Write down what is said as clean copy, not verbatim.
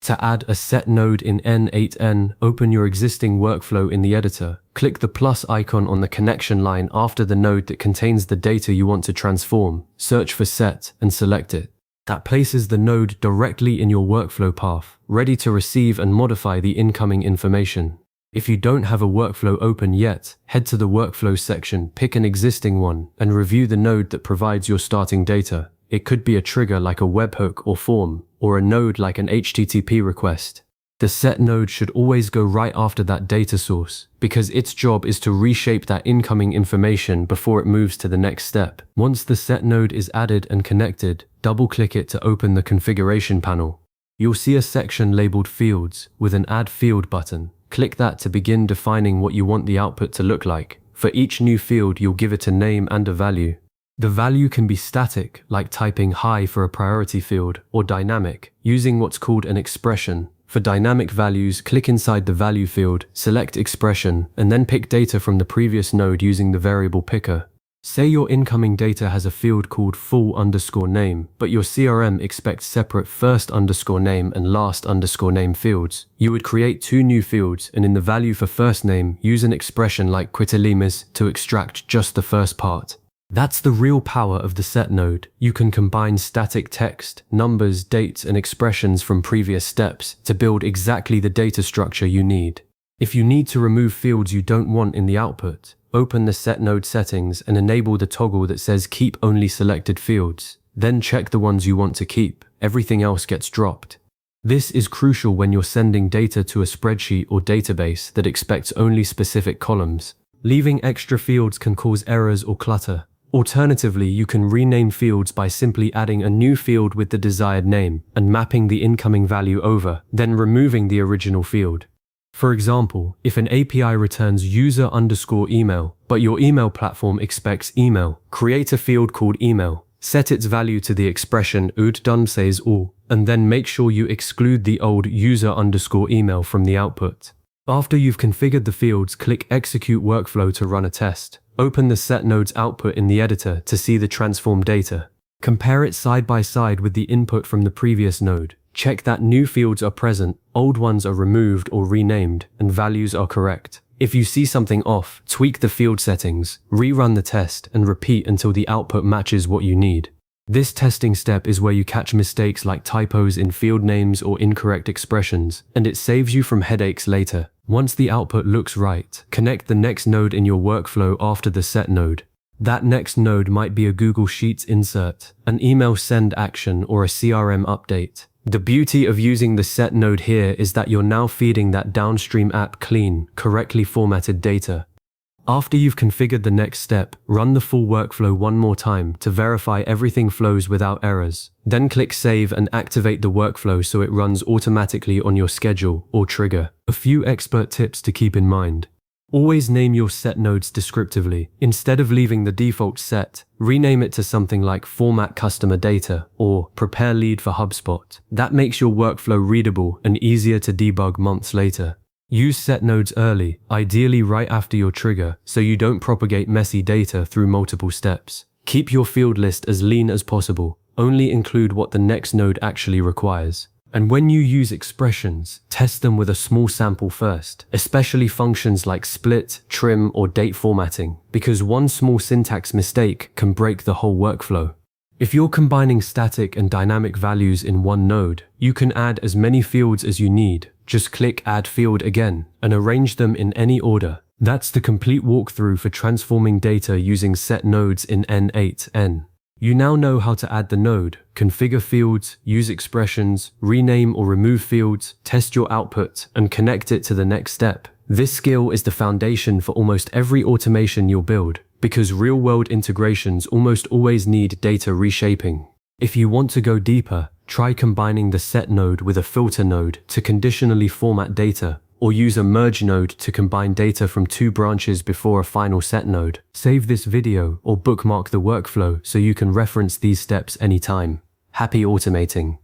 To add a set node in n8n, open your existing workflow in the editor. Click the plus icon on the connection line after the node that contains the data you want to transform. Search for set and select it. That places the node directly in your workflow path, ready to receive and modify the incoming information. If you don't have a workflow open yet, head to the workflow section, pick an existing one, and review the node that provides your starting data. It could be a trigger like a webhook or form, or a node like an HTTP request. The set node should always go right after that data source, because its job is to reshape that incoming information before it moves to the next step. Once the set node is added and connected, double-click it to open the configuration panel. You'll see a section labeled Fields with an Add Field button. Click that to begin defining what you want the output to look like. For each new field, you'll give it a name and a value. The value can be static, like typing hi for a priority field, or dynamic, using what's called an expression. For dynamic values, click inside the value field, select expression, and then pick data from the previous node using the variable picker. Say your incoming data has a field called full_name, but your CRM expects separate first_name and last_name fields. You would create two new fields, and in the value for first name, use an expression like quitelimis to extract just the first part. That's the real power of the set node. You can combine static text, numbers, dates, and expressions from previous steps to build exactly the data structure you need. If you need to remove fields you don't want in the output, open the set node settings and enable the toggle that says keep only selected fields. Then check the ones you want to keep. Everything else gets dropped. This is crucial when you're sending data to a spreadsheet or database that expects only specific columns. Leaving extra fields can cause errors or clutter. Alternatively, you can rename fields by simply adding a new field with the desired name and mapping the incoming value over, then removing the original field. For example, if an API returns user_email, but your email platform expects email, create a field called email, set its value to the expression all, and then make sure you exclude the old user_email from the output. After you've configured the fields, click Execute Workflow to run a test. Open the set node's output in the editor to see the transformed data. Compare it side by side with the input from the previous node. Check that new fields are present, old ones are removed or renamed, and values are correct. If you see something off, tweak the field settings, rerun the test, and repeat until the output matches what you need. This testing step is where you catch mistakes like typos in field names or incorrect expressions, and it saves you from headaches later. Once the output looks right, connect the next node in your workflow after the set node. That next node might be a Google Sheets insert, an email send action, or a CRM update. The beauty of using the set node here is that you're now feeding that downstream app clean, correctly formatted data. After you've configured the next step, run the full workflow one more time to verify everything flows without errors. Then click Save and activate the workflow so it runs automatically on your schedule or trigger. A few expert tips to keep in mind. Always name your set nodes descriptively. Instead of leaving the default set, rename it to something like Format Customer Data or Prepare Lead for HubSpot. That makes your workflow readable and easier to debug months later. Use set nodes early, ideally right after your trigger, so you don't propagate messy data through multiple steps. Keep your field list as lean as possible. Only include what the next node actually requires. And when you use expressions, test them with a small sample first, especially functions like split, trim, or date formatting, because one small syntax mistake can break the whole workflow. If you're combining static and dynamic values in one node, you can add as many fields as you need. Just click Add Field again and arrange them in any order. That's the complete walkthrough for transforming data using set nodes in n8n. You now know how to add the node, configure fields, use expressions, rename or remove fields, test your output, and connect it to the next step. This skill is the foundation for almost every automation you'll build, because real-world integrations almost always need data reshaping. If you want to go deeper, try combining the set node with a filter node to conditionally format data, or use a merge node to combine data from two branches before a final set node. Save this video or bookmark the workflow so you can reference these steps anytime. Happy automating!